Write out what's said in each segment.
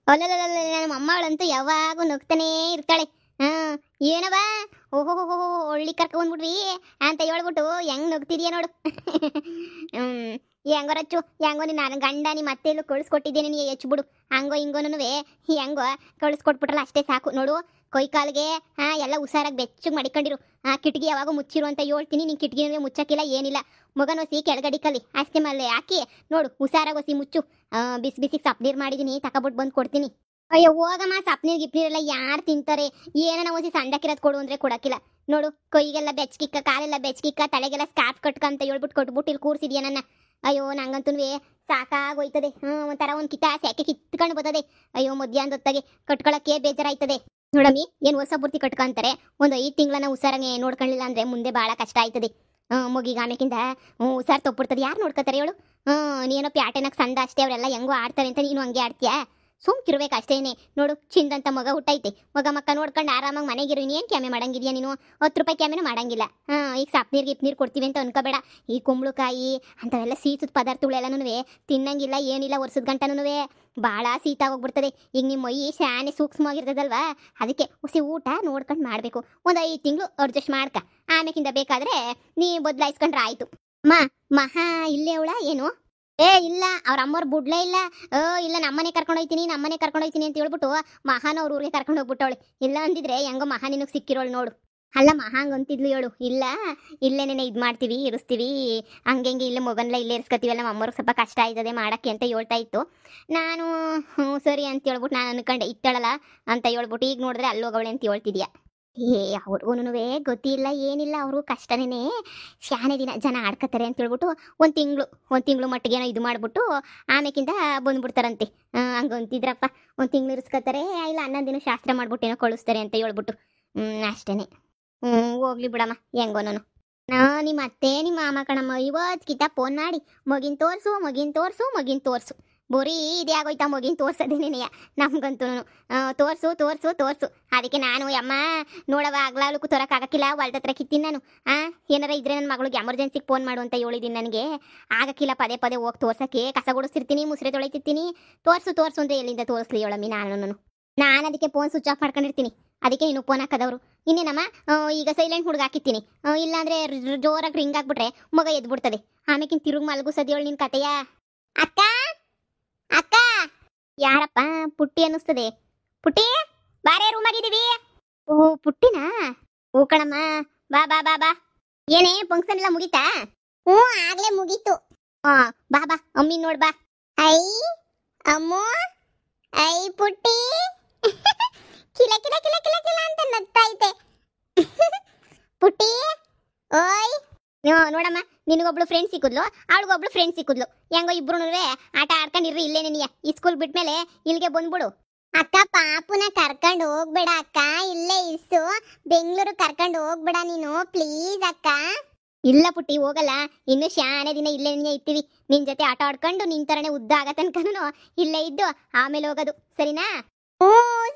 ಅಲ್ಲಲ್ಲ ನಮ್ಮ ಅಮ್ಮಗಳಂತೂ ಯಾವಾಗೂ ನಗ್ತಾನೇ ಇರ್ತಾಳೆ. ಹಾ, ಏನವ, ಓಹೋ ಒಳ್ಳಿ ಕರ್ಕೊಂಡ್ಬಿಡ್ರಿ ಅಂತ ಹೇಳ್ಬಿಟ್ಟು ಹೆಂಗ್ ನಗ್ತಿದ್ಯಾ ನೋಡು. ಹೆಂಗೋ ರಚ್ಚು, ಹೆಂಗೋ ನಾನು ಗಂಡ ನಿಮ್ಮ ಅತ್ತೆಲ್ಲೂ ಕಳಿಸ್ಕೊಟ್ಟಿದ್ದೇನೆ, ನೀ ಹೆಚ್ಚು ಹಂಗೋ ಹಿಂಗೋನುವೆ ಹೆಂಗೋ ಕಳಿಸ್ಕೊಟ್ಬಿಟ್ರಲ್ಲ ಅಷ್ಟೇ ಸಾಕು ನೋಡು. ಕೊಯ್ ಕಾಲ್ಗೆ ಎಲ್ಲ ಹುಷಾರಾಗಿ ಬೆಚ್ಚಗೆ ಮಡಿಕೊಂಡಿರು. ಕಿಟಕಿ ಯಾವಾಗ ಮುಚ್ಚಿರು ಅಂತ ಹೇಳ್ತೀನಿ, ನೀನು ಕಿಟಕಿ ಮುಚ್ಚಕ್ಕಿಲ್ಲ ಏನಿಲ್ಲ. ಮಗನೊಸಿ ಕೆಳಗಡಿಕಲ್ಲಿ ಅಷ್ಟೇ ಮಲ್ಲೆ ಹಾಕಿ ನೋಡು, ಹುಷಾರಾಗಿ ಹೊಸಿ ಮುಚ್ಚು. ಬಿಸಿ ಬಿಸಿಗೆ ಸಪ್ನೀರ್ ಮಾಡಿದೀನಿ, ತಕೊಬಿಟ್ಟು ಬಂದು ಕೊಡ್ತೀನಿ. ಅಯ್ಯೋ ಹೋಗಮ್ಮ, ಸಪ್ನೀರ್ ಗಿಪ್ನೀರೆಲ್ಲ ಯಾರು ತಿಂತಾರೆ? ಏನನ ಹೊಸಿ ಸಂಡಕ್ಕಿರೋದು ಕೊಡು ಅಂದ್ರೆ ಕೊಡಕ್ಕಿಲ್ಲ ನೋಡು. ಕೈಗೆಲ್ಲ ಬೆಚ್ಚಕಿಕ್ಕ, ಕಾಲೆಲ್ಲ ಬೆಚ್ಚಕಿಕ್ಕ, ತಲೆಗೆಲ್ಲ ಸ್ಕಾರ್ಫ್ ಕಟ್ಕ ಅಂತ ಹೇಳ್ಬಿಟ್ಟು ಕೊಟ್ಬಿಟ್ಟು ಇಲ್ಲಿ ಕೂರಿಸಿದ್ಯಾ ನನ್ನ. ಅಯ್ಯೋ ನಂಗಂತೂ ಸಾಕಾಗೋಯ್ತದೆ. ಒಂಥರ ಒಂದು ಸೆಕೆ ಕಿತ್ಕೊಂಡು ಬರ್ತದೆ. ಅಯ್ಯೋ ಮಧ್ಯಾಹ್ನದ ಹೊತ್ತಾಗೆ ಕಟ್ಕೊಳಕ್ಕೆ ಬೇಜಾರಾಯ್ತದೆ ನೋಡಮ್ಮಿ. ಏನು ಹೊಸ ಪೂರ್ತಿ ಕಟ್ಕೊಂತಾರೆ, ಒಂದು 5 ತಿಂಗಳನ್ನ ಹುಷಾರಂಗೆ ನೋಡ್ಕೊಳ್ಳಿಲ್ಲ ಅಂದ್ರೆ ಮುಂದೆ ಭಾಳ ಕಷ್ಟ ಆಯ್ತದೆ. ಮುಗಿಗ ಆಮೇಕಿಂದ ಹುಷಾರ್ ತಪ್ಪಿಡ್ತದೆ, ಯಾರು ನೋಡ್ಕೋತಾರೆ ಹೇಳು? ನೀನೋ ಪ್ಯಾಟೆನಾಗ ಸಂದ ಅಷ್ಟೇ, ಅವರೆಲ್ಲ ಹೆಂಗೋ ಆಡ್ತಾರೆ ಅಂತ ನೀನು ಹಂಗೆ ಆಡ್ತೀಯಾ? ಸುಮ್ಕಿರ್ಬೇಕು ಅಷ್ಟೇನೆ ನೋಡು. ಚಿಂದಂತ ಮಗ ಹುಟ್ಟೈತೆ, ಮಕ್ಕ ನೋಡ್ಕೊಂಡು ಆರಾಮಾಗಿ ಮನೆಗಿರು. ಇನ್ನೇನು ಕ್ಯಾಮೆ ಮಾಡಂಗಿದ್ಯಾ ನೀನು? 10 ರೂಪಾಯಿ ಕ್ಯಾಮೆನೂ ಮಾಡಂಗಿಲ್ಲ. ಈಗ ಸಪ್ನೀರ್ ಗಿಪ್ನೀರ್ ಕೊಡ್ತೀವಿ ಅಂತ ಅನ್ಕೋಬೇಡ. ಈ ಕುಂಬಳಕಾಯಿ ಅಂಥವೆಲ್ಲ ಸೀತದ ಪದಾರ್ಥಗಳೆಲ್ಲನೂ ತಿನ್ನಂಗಿಲ್ಲ ಏನಿಲ್ಲ. ವರ್ಷದ ಗಂಟನೂ ಭಾಳ ಶೀತ ಹೋಗ್ಬಿಡ್ತದೆ. ಈಗ ನಿಮ್ಮ ಮೈ ಶಾನೆ ಸೂಕ್ಷ್ಮವಾಗಿರ್ತದಲ್ವಾ, ಅದಕ್ಕೆ ಹುಸಿ ಊಟ ನೋಡ್ಕೊಂಡು ಮಾಡಬೇಕು. ಒಂದು 5 ತಿಂಗಳು ಅಡ್ಜಸ್ಟ್ ಮಾಡ್ಕ, ಆಮೇಕಿಂದ ಬೇಕಾದ್ರೆ ನೀ ಬದಲಾಯಿಸ್ಕೊಂಡ್ರೆ ಆಯಿತು. ಮಹಾ ಇಲ್ಲೇ ಅವಳ ಏನು? ಇಲ್ಲ, ಅವ್ರ ಅಮ್ಮವ್ರು ಬುಡ್ಲೇ ಇಲ್ಲ. ಇಲ್ಲ ನಮ್ಮನೆ ಕರ್ಕೊಂಡೋಯ್ತೀನಿ ಅಂತ ಹೇಳ್ಬಿಟ್ಟು ಮಹಾನ ಅವ್ರ ಊರಿಗೆ ಕರ್ಕೊಂಡು ಹೋಗ್ಬಿಟ್ಟವಳೆ. ಇಲ್ಲ ಅಂದಿದ್ರೆ ಹೆಂಗೋ ಮಹಾ ನಿನಗೆ ಸಿಕ್ಕಿರೋಳು ನೋಡು. ಅಲ್ಲ ಮಹಾಂಗ್ ಅಂತಿದ್ಲು ಹೇಳು. ಇಲ್ಲ ಇಲ್ಲೇನೇನೆ ಇದು ಮಾಡ್ತೀವಿ, ಇರಿಸ್ತೀವಿ, ಹಂಗೆ ಇಲ್ಲೇ ಮಗನ್ಲ ಇಲ್ಲೇ ಇರಿಸ್ಕೊತೀವಿ. ನಮ್ಮ ಅಮ್ಮವ್ರಿಗೆ ಸ್ವಲ್ಪ ಕಷ್ಟ ಆಯ್ತದೆ ಮಾಡೋಕ್ಕೆ ಅಂತ ಹೇಳ್ತಾ ಇತ್ತು. ನಾನು ಸರಿ ಅಂತ ಹೇಳ್ಬಿಟ್ಟು ನಾನು ಅನ್ಕೊಂಡೆ ಇತ್ತಳಲ್ಲ ಅಂತ ಹೇಳ್ಬಿಟ್ಟು ಈಗ ನೋಡಿದ್ರೆ ಅಲ್ಲೋಗವಳೆ ಅಂತ ಹೇಳ್ತಿದ್ಯಾ. ಅವ್ರಿಗೂ ಗೊತ್ತಿಲ್ಲ ಏನಿಲ್ಲ, ಅವರು ಕಷ್ಟನೇ. ಶಾನೆ ದಿನ ಜನ ಆಡ್ಕತ್ತಾರೆ ಅಂತ ಹೇಳ್ಬಿಟ್ಟು ಒಂದು ತಿಂಗಳು ಮಟ್ಟಿಗೆ ಏನೋ ಇದು ಮಾಡ್ಬಿಟ್ಟು ಆಮೇಕಿಂದ ಬಂದ್ಬಿಡ್ತಾರಂತೆ. ಹಂಗಂತಿದ್ರಪ್ಪ. ಒಂದು ತಿಂಗಳು ಇರಿಸ್ಕೊತಾರೆ, ಇಲ್ಲ 11 ದಿನ ಶಾಸ್ತ್ರ ಮಾಡ್ಬಿಟ್ಟು ಏನೋ ಕಳಿಸ್ತಾರೆ ಅಂತ ಹೇಳ್ಬಿಟ್ಟು. ಅಷ್ಟೇನೆ. ಹೋಗ್ಲಿ ಬಿಡಮ್ಮ, ಹೆಂಗೋ ನಾನು ನಿಮ್ಮ ಅತ್ತೆ ನಿಮ್ಮ ಮಾಮ ಕಣಮ್ಮ ಇವತ್ತಿಗಿಂತ ಫೋನ್ ಮಾಡಿ ಮಗಿನ್ ತೋರ್ಸು ಬೋರಿ ಇದೇ ಆಗೋಯ್ತಾ ಮಗಿನ್ ತೋರ್ಸೋದೇನೆಯ ನಮ್ಗಂತೂ. ತೋರ್ಸು. ಅದಕ್ಕೆ ನಾನು ಅಮ್ಮ ನೋಡವ ಆಗ್ಲಾಲಕ್ಕೂ ತೋರಕ್ಕಾಗಕ್ಕಿಲ್ಲ, ಹೊಲ್ದತ್ರ ಕಿತ್ತೀನಿ ನಾನು. ಏನಾರ ಇದ್ರೆ ನನ್ನ ಮಗಳಿಗೆ ಎಮರ್ಜೆನ್ಸಿಗೆ ಫೋನ್ ಮಾಡು ಅಂತ ಹೇಳಿದ್ದೀನಿ. ನನಗೆ ಆಗಕ್ಕಿಲ್ಲ ಪದೇ ಹೋಗಿ ತೋರ್ಸಕ್ಕೆ. ಕಸ ಗುಡಿಸ್ತಿರ್ತೀನಿ, ಮುಸ್ರೆ ತೊಳಿತಿರ್ತೀನಿ. ತೋರ್ಸು ಅಂತ ಎಲ್ಲಿಂದ ತೋರಿಸ್ಲಿ ಹೇಳಮ್ಮಿ? ನಾನು ಅದಕ್ಕೆ ಫೋನ್ ಸ್ವಿಚ್ ಆಫ್ ಮಾಡ್ಕೊಂಡಿರ್ತೀನಿ. ಅದಕ್ಕೆ ನೀನು ಫೋನ್ ಹಾಕದವರು ಇನ್ನೇನಮ್ಮ. ಈಗ ಸೈಲೆಂಟ್ ಹುಡುಗ ಹಾಕಿರ್ತೀನಿ, ಇಲ್ಲಾಂದ್ರೆ ಜೋರಾಗಿ ರಿಂಗ್ ಹಾಕ್ಬಿಟ್ರೆ ಮಗ ಎದ್ಬಿಡ್ತದೆ. ಆಮೇಕಿನ್ ತಿರುಗಿ ಮಲಗಿಸೋದು ಹೇಳಿ ನಿನ್ ಕತೆಯ. ಅಕ್ಕ ಯಾರಪ್ಪ? ಪುಟ್ಟಿ ಅನ್ನಿಸ್ತದೆ. ಪುಟ್ಟಿ ಬಾರೇ, ರೂಮಾಗಿದ್ದೀವಿ. ಓಹೋ ಪುಟ್ಟಿನಾ? ಓ ಕಣಮ್ಮ, ಬಾ. ಏನೇ ಫಂಕ್ಷನ್ ಎಲ್ಲ ಮುಗೀತಾ? ಆಗ್ಲೇ ಮುಗೀತು. ಬಾ ಅಮ್ಮಿ ನೋಡ್ ಬಾ. ಐ ಅಮ್ಮು, ಐ ಪುಟ್ಟಿ ಕಿಲ ಅಂತ ನಗ್ತಾ ಐತೆ. ಪುಟ್ಟಿ ಓಯ್, ನೋಡಮ್ಮ, ನಿನಗೊಬ್ಳು ಫ್ರೆಂಡ್ ಸಿಕ್ಕಿದ್ಲು, ಅವಳಿಗೊಬ್ಳು ಫ್ರೆಂಡ್ ಸಿಕ್ಕಿದ್ಲು. ಹೆಂಗೋ ಇಬ್ರು ಆಟ ಆಡ್ಕೊಂಡಿರ್ರಿ ಇಲ್ಲೇ. ನೀನಿಯ ಈ ಸ್ಕೂಲ್ ಬಿಟ್ಮೇಲೆ ಇಲ್ಲಿಗೆ ಬಂದ್ಬಿಡು. ಅಕ್ಕ ಪಾಪುನ ಕರ್ಕೊಂಡು ಹೋಗ್ಬೇಡ ಅಕ್ಕ, ಇಲ್ಲೇ ಇರ್ಸು. ಬೆಂಗಳೂರು ಕರ್ಕೊಂಡು ಹೋಗ್ಬೇಡ ನೀನು ಪ್ಲೀಸ್ ಅಕ್ಕ. ಇಲ್ಲ ಪುಟ್ಟಿ, ಹೋಗಲ್ಲ. ಇನ್ನು ಶಾನೆ ದಿನ ಇಲ್ಲೇ ಇರ್ತೀವಿ. ನಿನ್ ಜೊತೆ ಆಟ ಆಡ್ಕೊಂಡು ನಿನ್ ತರನೇ ಉದ್ದ ಆಗ ತನಕನೂ ಇಲ್ಲೇ ಇದ್ದು ಆಮೇಲೆ ಹೋಗೋದು, ಸರಿನಾ?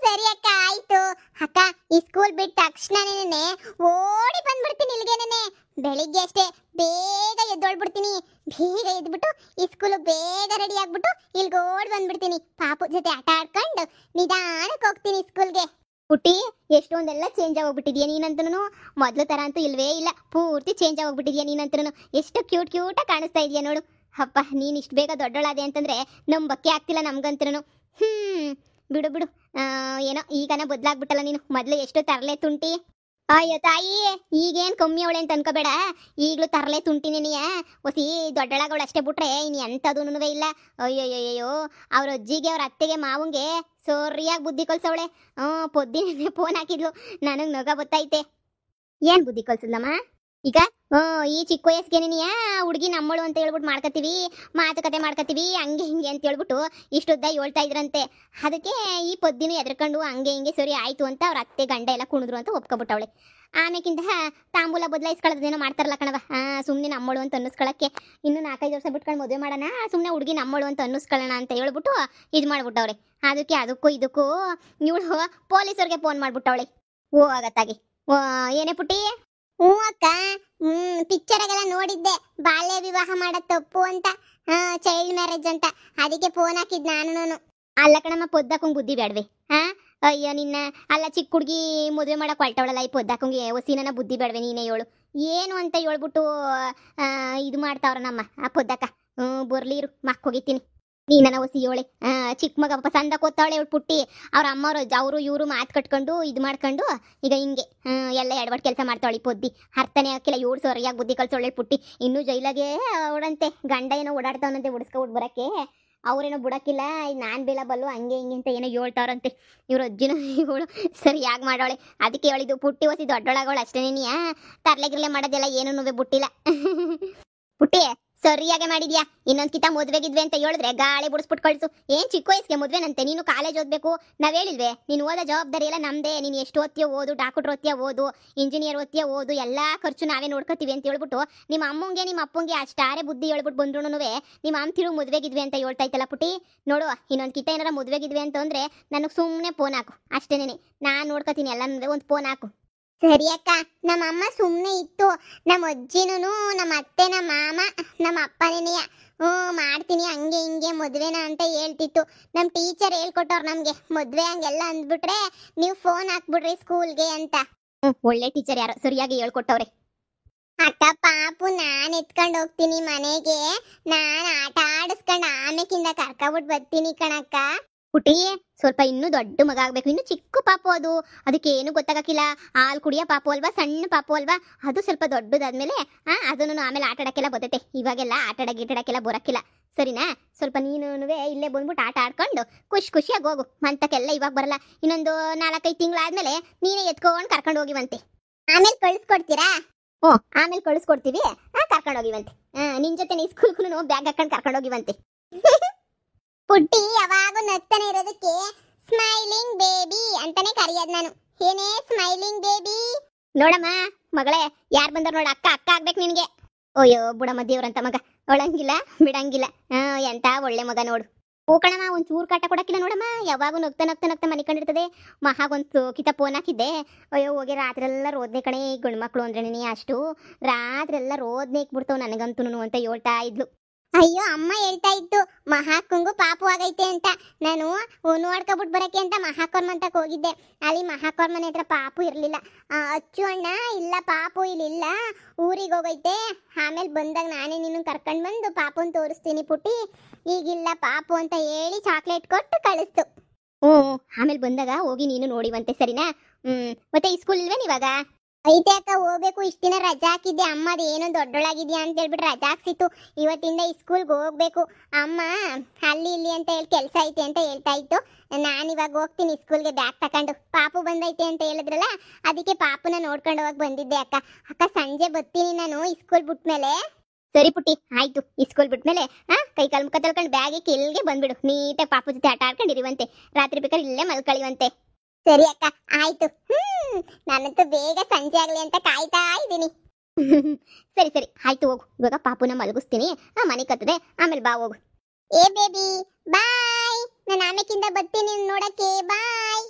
ಸರಿ ಅಕ್ಕ, ಆಯ್ತು. ಅಕ್ಕ ಈ ಸ್ಕೂಲ್ ಬಿಟ್ಟ ತಕ್ಷಣನೇ ಓಡಿ ಬಂದ್ಬಿಡ್ತೀನಿ ಇಲ್ಲಿಗೆನೆ. ಬೆಳಿಗ್ಗೆ ಅಷ್ಟೇ ಬೇಗ ಎದ್ದೋಳ್ಬಿಡ್ತೀನಿ. ಬೇಗ ಎದ್ಬಿಟ್ಟು ಈ ಸ್ಕೂಲು ಬೇಗ ರೆಡಿ ಆಗ್ಬಿಟ್ಟು ಇಲ್ಲಿಗೆ ಓಡಿ ಬಂದ್ಬಿಡ್ತೀನಿ. ಪಾಪು ಜೊತೆ ಆಟ ಆಡ್ಕೊಂಡು ನಿಧಾನಕ್ಕೆ ಹೋಗ್ತೀನಿ ಸ್ಕೂಲ್ಗೆ. ಪುಟ್ಟಿ ಎಷ್ಟೊಂದೆಲ್ಲ ಚೇಂಜ್ ಆಗೋಗ್ಬಿಟ್ಟಿದ್ಯಾ ನೀನಂತೂ. ಮೊದ್ಲು ತರ ಅಂತೂ ಇಲ್ವೇ ಇಲ್ಲ, ಪೂರ್ತಿ ಚೇಂಜ್ ಆಗೋಗ್ಬಿಟ್ಟಿದ್ಯಾ ನೀನಂತೂ. ಎಷ್ಟು ಕ್ಯೂಟಾಗಿ ಕಾಣಿಸ್ತಾ ಇದೆಯಾ ನೋಡು. ಅಪ್ಪ ನೀನು ಇಷ್ಟು ಬೇಗ ದೊಡ್ಡೋಳಾದೆ ಅಂತಂದ್ರೆ ನಂಬಕ್ಕೆ ಆಗ್ತಿಲ್ಲ ನಮ್ಗಂತೂ. ಬಿಡು ಏನೋ ಈಗನ ಬದಲಾಗ್ಬಿಟ್ಟಲ್ಲ ನೀನು. ಮೊದ್ಲು ಎಷ್ಟು ತರಲೆ ತುಂಟಿ. ಅಯ್ಯೋ ತಾಯಿ, ಈಗೇನು ಕಮ್ಮಿ ಅವಳೆ ಅಂತ ಅನ್ಕೋಬೇಡ. ಈಗಲೂ ತರಲೆ ತುಂಟಿನೇನಿಯ. ಹೊಸಿ ದೊಡ್ಡಳಗಳು ಅಷ್ಟೇ ಬಿಟ್ರೆ ಇನ್ನು ಎಂಥದೂ ಇಲ್ಲ. ಅಯ್ಯೋ ಅವ್ರ ಅಜ್ಜಿಗೆ ಅವ್ರ ಅತ್ತೆಗೆ ಮಾವಂಗೆ ಸರಿಯಾಗಿ ಬುದ್ಧಿ ಕಲ್ಸವಳೆ. ಪೊದ್ದಿನೇ ಫೋನ್ ಹಾಕಿದ್ಲು, ನನಗೆ ನಗ ಬತ್ತೈತೆ. ಏನು ಬುದ್ಧಿ ಕಲ್ಸಿದ್ಲಮ್ಮ? ಈಗ ಈ ಚಿಕ್ಕ ವಯಸ್ಸಿಗೆ ಹುಡುಗಿ ನಮ್ಮಳು ಅಂತ ಹೇಳ್ಬಿಟ್ಟು ಮಾಡ್ಕೊತೀವಿ, ಮಾತುಕತೆ ಮಾಡ್ಕೊತೀವಿ, ಹಂಗೆ ಹಿಂಗೆ ಅಂತ ಹೇಳ್ಬಿಟ್ಟು ಇಷ್ಟುದ್ದ ಹೇಳ್ತಾ ಇದ್ರಂತೆ. ಅದಕ್ಕೆ ಈ ಪೊದ್ದಿನೂ ಎದ್ರಕೊಂಡು ಹಂಗೆ ಹಿಂಗೆ ಸರಿ ಆಯಿತು ಅಂತ ಅವ್ರ ಅತ್ತೆ ಗಂಡ ಎಲ್ಲ ಕುಣಿದ್ರು ಅಂತ ಒಪ್ಕೊಬಿಟ್ಟವಳೆ. ಆಮೇಕಿಂದ ತಾಂಬೂಲ ಬದಲಾಯಿಸ್ಕೊಳ್ಳೋದೇನೋ ಮಾಡ್ತಾರಲ್ಲ ಕಣವ, ಸುಮ್ಮನೆ ನಮ್ಮಳು ಅಂತ ಅನ್ನಿಸ್ಕೊಳ್ಳೋಕ್ಕೆ. ಇನ್ನು 4-5 ವರ್ಷ ಬಿಟ್ಕೊಂಡು ಮದುವೆ ಮಾಡೋಣ, ಸುಮ್ಮನೆ ಹುಡುಗಿ ನಮ್ಮಳು ಅಂತ ಅನ್ನಿಸ್ಕೊಳ್ಳೋಣ ಅಂತ ಹೇಳ್ಬಿಟ್ಟು ಇದು ಮಾಡ್ಬಿಟ್ಟವ್ರೆ. ಅದಕ್ಕೂ ಇದಕ್ಕೂ ಇವಳು ಪೊಲೀಸರಿಗೆ ಫೋನ್ ಮಾಡ್ಬಿಟ್ಟವಳೆ. ಆಗತ್ತಾಗಿ ಏನೇ ಪುಟ್ಟಿ? ಅಕ್ಕ, ಪಿಕ್ಚರಾಗೆಲ್ಲ ನೋಡಿದ್ದೆ, ಬಾಲ್ಯ ವಿವಾಹ ಮಾಡೋದು ತಪ್ಪು ಅಂತ, ಚೈಲ್ಡ್ ಮ್ಯಾರೇಜ್ ಅಂತ. ಅದಕ್ಕೆ ಫೋನ್ ಹಾಕಿದ್ ನಾನು. ಅಲ್ಲ ಕಣಮ್ಮ ಪೊದ್ದಾಕಂಗ್ ಬುದ್ಧಿ ಬೇಡವೆ ಹಾ. ಅಯ್ಯೋ ನಿನ್ನ ಅಲ್ಲ ಚಿಕ್ಕ ಹುಡುಗಿ ಮದುವೆ ಮಾಡಕ್ ಹೊಲ್ಟವಳಲ್ಲ ಈ ಪೊದ್ದಾಕಂಗೆ ಹೊಸಿನ ಬುದ್ಧಿ ಬೇಡವೆ ನೀನೇ ಹೇಳು ಏನು ಅಂತ ಹೇಳ್ಬಿಟ್ಟು ಇದು ಮಾಡ್ತಾವ್ರ ನಮ್ಮ ಆ ಪೊದ್ದಾಕ. ಬರ್ಲಿರು ಮಕ್ ಹೋಗಿತೀನಿ ನೀನನ ಹೊಸಿ ಹೇಳಿ. ಚಿಕ್ಕ ಮಗ ಪಾಪ ಸಂದ ಕೂತಾವಳೆ ಇವಳು ಪುಟ್ಟಿ ಅವ್ರ ಅಮ್ಮವ್ರು ಅವರು ಇವರು ಮಾತು ಕಟ್ಕೊಂಡು ಇದು ಮಾಡ್ಕೊಂಡು ಈಗ ಹಿಂಗೆ ಎಲ್ಲ ಎಡವಟ್ ಕೆಲಸ ಮಾಡ್ತಾವಳಿ ಪೊದ್ದಿ ಅರ್ಥನೇ ಹಾಕಿಲ್ಲ ಏಳು ಸರಿಯಾಗಿ ಬುದ್ಧಿ ಕಳ್ಸೋಳೆ ಪುಟ್ಟಿ. ಇನ್ನೂ ಜೈಲಾಗೆ ಅವಳಂತೆ ಗಂಡ ಏನೋ ಓಡಾಡ್ತಾವನಂತೆ ಉಡ್ಸ್ಕೊಬಿಟ್ಟು ಬರಕ್ಕೆ ಅವ್ರೇನೋ ಬಿಡಕ್ಕಿಲ್ಲ ನಾನ್ ಬೇಲ ಬಲ್ಲು ಹಂಗೆ ಹಿಂಗೆ ಅಂತ ಏನೋ ಹೇಳ್ತಾವ್ರಂತೆ ಇವ್ರ ಅಜ್ಜಿನ ಇವಳು ಸರಿಯಾಗಿ ಮಾಡೋಳೆ. ಅದಕ್ಕೆ ಹೇಳಿದ್ದು ಪುಟ್ಟಿ ಹೊಸಿ ದೊಡ್ಡೊಳಗೋಳು ಅಷ್ಟೇನೇನಿಯಾ ತರ್ಲೆಗಿರ್ಲೆ ಮಾಡೋದೆಲ್ಲ ಏನೂ ಬಿಟ್ಟಿಲ್ಲ. ಪುಟ್ಟಿ ಸರಿಯಾಗೆ ಮಾಡಿದ್ಯಾ ಇನ್ನೊಂದ್ ಕಿತ ಮದ್ವೆಗಿದ್ವಿ ಅಂತ ಹೇಳಿದ್ರೆ ಗಾಳಿ ಬಿಡಿಸ್ಬಿಟ್ಟು ಕಳ್ಸು. ಏನ್ ಚಿಕ್ಕ ವಯಸ್ಸಿಗೆ ಮದ್ವೆನಂತೆ ನೀನು ಕಾಲೇಜ್ ಓದ್ಬೇಕು ನಾವ್ ಹೇಳಿಲ್ವೇ ನೀನು ಓದೋ ಜವಾಬ್ದಾರಿ ಎಲ್ಲ ನಮ್ದೇ. ನೀನು ಎಷ್ಟು ಓದ್ತೀಯೋ ಓದು ಡಾಕ್ಟರ್ ಓದ್ತೀಯ ಓದು ಇಂಜಿನಿಯರ್ ಓದ್ತೀಯ ಓದು ಎಲ್ಲಾ ಖರ್ಚು ನಾವೇ ನೋಡ್ಕೋತೀವಿ ಅಂತ ಹೇಳ್ಬಿಟ್ಟು ನಿಮ್ಮ ಅಮ್ಮಂಗೆ ನಿಮ್ಮ ಅಪ್ಪಂಗೆ ಅಷ್ಟಾರೆ ಬುದ್ಧಿ ಹೇಳ್ಬಿಟ್ಟು ಬಂದ್ರು ನಿಮ್ಮ ಅಮ್ಮ ತಿರು ಮದ್ವೆಗಿದ್ವಿ ಅಂತ ಹೇಳ್ತಾ ಇತ್ತಲ್ಲ ಪುಟ್ಟಿ. ನೋಡು ಇನ್ನೊಂದ್ ಕಿತ ಏನಾರ ಮದ್ವೆಗಿದ್ವಿ ಅಂತ ಅಂದ್ರೆ ನನಗೆ ಸುಮ್ಮನೆ ಫೋನ್ ಹಾಕು ಅಷ್ಟೇನೇನೆ ನಾನ್ ನೋಡ್ಕೋತೀನಿ ಎಲ್ಲ ಒಂದು ಫೋನ್ ಹಾಕು. ಸರಿ ಅಕ್ಕ ನಮ್ಮ ಅಮ್ಮ ಸುಮ್ಮನೆ ಇತ್ತು ನಮ್ಮ ಅಜ್ಜಿನೂ ನಮ್ಮ ಅತ್ತೆ ನಮ್ಮ ಮಾಮ ನಮ್ಮ ಅಪ್ಪನೇನೆಯ ಮಾಡ್ತೀನಿ ಹಂಗೆ ಹಿಂಗೆ ಮದ್ವೆನ ಅಂತ ಹೇಳ್ತಿತ್ತು. ನಮ್ಮ ಟೀಚರ್ ಹೇಳ್ಕೊಟ್ಟವ್ರು ನಮ್ಗೆ ಮದ್ವೆ ಹಂಗೆಲ್ಲ ಅಂದ್ಬಿಟ್ರೆ ನೀವು ಫೋನ್ ಹಾಕ್ಬಿಡ್ರಿ ಸ್ಕೂಲ್ಗೆ ಅಂತ. ಒಳ್ಳೆ ಟೀಚರ್ ಯಾರು ಸರಿಯಾಗಿ ಹೇಳ್ಕೊಟ್ಟವ್ರೆ. ಅಕ್ಕ ಪಾಪು ನಾನ್ ಎತ್ಕೊಂಡು ಹೋಗ್ತೀನಿ ಮನೆಗೆ ನಾನ್ ಆಟ ಆಡಿಸ್ಕೊಂಡು ಆಮೇಕಿಂದ ಕರ್ಕೊಬಿಟ್ಟು ಬರ್ತೀನಿ ಕಣಕ್ಕ. ಪುಟಿ ಸ್ವಲ್ಪ ಇನ್ನೂ ದೊಡ್ಡ ಮಗ ಆಗ್ಬೇಕು ಇನ್ನು ಚಿಕ್ಕ ಪಾಪು ಅದಕ್ಕೆ ಏನು ಗೊತ್ತಾಗಕ್ಕಿಲ್ಲ. ಹಾಲು ಕುಡಿಯೋ ಪಾಪು ಅಲ್ವಾ ಸಣ್ಣ ಪಾಪು ಅಲ್ವಾ ಅದು ಸ್ವಲ್ಪ ದೊಡ್ಡದಾದ್ಮೇಲೆ ಅದನ್ನು ಆಮೇಲೆ ಆಟ ಆಡಕ್ಕೆಲ್ಲ ಬರ್ತೈತೆ. ಇವಾಗೆಲ್ಲ ಆಟ ಆಡಕ್ಕೆಲ್ಲ ಬರಕ್ಕಿಲ್ಲ ಸರಿನಾ. ಸ್ವಲ್ಪ ನೀನು ಇಲ್ಲೇ ಬಂದ್ಬಿಟ್ಟು ಆಟ ಆಡ್ಕೊಂಡು ಖುಷಿಯಾಗಿ ಹೋಗು ಮಂತಕ್ಕೆಲ್ಲ ಇವಾಗ ಬರಲ್ಲ. ಇನ್ನೊಂದು 4-5 ತಿಂಗಳಾದ್ಮೇಲೆ ನೀನೇ ಎತ್ಕೊಂಡು ಕರ್ಕೊಂಡು ಹೋಗಿವಂತೆ. ಆಮೇಲೆ ಕಳಿಸ್ಕೊಡ್ತೀರಾ? ಆಮೇಲೆ ಕಳಿಸ್ಕೊಡ್ತೀವಿ ಕರ್ಕೊಂಡು ಹೋಗಿವಂತೆ. ನಿನ್ ಜೊತೆ ನೀ ಸ್ಕೂಲ್ಗೂ ಬ್ಯಾಗ್ ಹಾಕೊಂಡು ಕರ್ಕೊಂಡು ಹೋಗಿವಂತೆ. ಪುಟ್ಟಿ ಯಾವಾಗೂ ನಗ್ತಾನೆ ಇರೋದಕ್ಕೆ ಸ್ಮೈಲಿಂಗ್ ಬೇಬಿ ಅಂತಾನೆ ಕರೆಯೋದು ನಾನು. ಏನೇ ಸ್ಮೈಲಿಂಗ್ ಬೇಬಿ? ನೋಡಮ್ಮ ಮಗಳೇ ಯಾರು ಬಂದಾರ ನೋಡ ಅಕ್ಕ ಆಗ್ಬೇಕು ನಿನ್ಗೆ. ಅಯ್ಯೋ ಬುಡಮ್ಮ ದೇವ್ರಂತ ಮಗ ಒಳಂಗಿಲ್ಲ ಬಿಡಂಗಿಲ್ಲ ಎಂತ ಒಳ್ಳೆ ಮಗ ನೋಡು. ಹೂಕಣಮ್ಮ ಒಂದ್ ಚೂರು ಕಾಟ ಕೊಡಕ್ಕಿಲ್ಲ ನೋಡಮ್ಮ ಯಾವಾಗೂ ನಗ್ತಾ ಮನೆ ಕಂಡಿರ್ತದೆ. ಮಹಾಗೊಂದು ಕಿತ ಫೋನ್ ಹಾಕಿದ್ದೆ ಅಯ್ಯೋ ಹೋಗಿ ರಾತ್ರೆಲ್ಲ ರೋದ್ನೆ ಕಣೆ ಗಂಡು ಮಕ್ಳು ಅಂದ್ರೆ ನೀ ಅಷ್ಟು ರಾತ್ರೆಲ್ಲ ರೋದ್ನೆ ಇಕ್ಬಿಡ್ತಾವ್ ನನಗಂತೂ ಅಂತ ಹೇಳ್ತಾ ಇದ್ಲು. ಅಯ್ಯೋ ಅಮ್ಮ ಹೇಳ್ತಾ ಇತ್ತು ಮಹಾಕ್ಕಂಗು ಪಾಪು ಆಗೈತೆ ಅಂತ. ನಾನು ನೋಡ್ಕೊಬಿಟ್ಟು ಬರಕ್ಕೆ ಅಂತ ಮಹಾಕರ್ಮಂತಕ್ಕೆ ಹೋಗಿದ್ದೆ. ಅಲ್ಲಿ ಮಹಾಕರ್ಮನ ಹತ್ರ ಪಾಪು ಇರ್ಲಿಲ್ಲ. ಅಚ್ಚು ಅಣ್ಣ ಇಲ್ಲ ಪಾಪು ಇಲ್ಲಿಲ್ಲ ಊರಿಗೆ ಹೋಗೈತೆ ಆಮೇಲೆ ಬಂದಾಗ ನಾನೇ ನಿನ್ನ ಕರ್ಕೊಂಡು ಬಂದು ಪಾಪುನ್ ತೋರಿಸ್ತೀನಿ ಪುಟ್ಟಿ ಈಗಿಲ್ಲ ಪಾಪು ಅಂತ ಹೇಳಿ ಚಾಕ್ಲೇಟ್ ಕೊಟ್ಟು ಕಳಿಸ್ತು. ಆಮೇಲೆ ಬಂದಾಗ ಹೋಗಿ ನೀನು ನೋಡಿವಂತೆ ಸರಿನಾ. ಮತ್ತೆ ಈ ಸ್ಕೂಲ್ ಇಲ್ವೇನು ಇವಾಗ? ಐತೆ ಅಕ್ಕ ಹೋಗ್ಬೇಕು. ಇಷ್ಟ ದಿನ ರಜಾ ಹಾಕಿದ್ದೆ ಅಮ್ಮ ಅದೇನೋ ದೊಡ್ಡೊಳಗಿದ್ಯಾ ಅಂತ ಹೇಳ್ಬಿಟ್ಟು ರಜಾ ಹಾಕ್ಸಿತ್ತು. ಇವತ್ತಿಂದ ಈ ಸ್ಕೂಲ್ಗೆ ಹೋಗ್ಬೇಕು. ಅಮ್ಮ ಅಲ್ಲಿ ಇಲ್ಲಿ ಅಂತ ಹೇಳಿ ಕೆಲಸ ಐತೆ ಅಂತ ಹೇಳ್ತಾ ಇತ್ತು. ನಾನು ಇವಾಗ ಹೋಗ್ತೀನಿ ಸ್ಕೂಲ್ಗೆ ಬ್ಯಾಗ್ ತಕೊಂಡು. ಪಾಪು ಬಂದೈತೆ ಅಂತ ಹೇಳಿದ್ರಲ್ಲ ಅದಕ್ಕೆ ಪಾಪುನ ನೋಡ್ಕೊಂಡು ಹೋಗಿ ಬಂದಿದ್ದೆ ಅಕ್ಕ. ಅಕ್ಕ ಸಂಜೆ ಬರ್ತೀನಿ ನಾನು ಈ ಸ್ಕೂಲ್ ಬಿಟ್ಮೇಲೆ. ಸರಿ ಪುಟ್ಟಿ ಆಯ್ತು. ಈ ಸ್ಕೂಲ್ ಬಿಟ್ಮೇಲೆ ಕೈ ಕಾಲು ಮುಖ ತೊಳ್ಕೊಂಡು ಬ್ಯಾಗ್ ಇಲ್ಲಿಗೆ ಬಂದ್ಬಿಡು. ನೀಟಾಗಿ ಪಾಪು ಜೊತೆ ಆಟ ಆಡ್ಕೊಂಡಿರುವಂತೆ. ರಾತ್ರಿ ಬೇಕಾದ್ರೆ ಇಲ್ಲೇ ಮಲ್ಕಳಿವಂತೆ. ಸರಿ ಅಕ್ಕ ಆಯ್ತು. ನಾನಂತೂ ಬೇಗ ಸಂಜೆ ಆಗ್ಲಿ ಅಂತ ಕಾಯ್ತಾ ಇದ್ದೀನಿ. ಸರಿ ಆಯ್ತು ಹೋಗು. ಇವಾಗ ಪಾಪುನ ಮಲಗಿಸ್ತೀನಿ ಮನೆ ಕತ್ತದೆ ಆಮೇಲೆ ಬಾ ಹೋಗು. ಏ ಬೇಬಿ ಬಾಯ್. ನಾನು ಆಮೇಕಿಂದ ಬರ್ತೀನಿ ನೋಡಕ್ಕೆ ಬಾಯ್.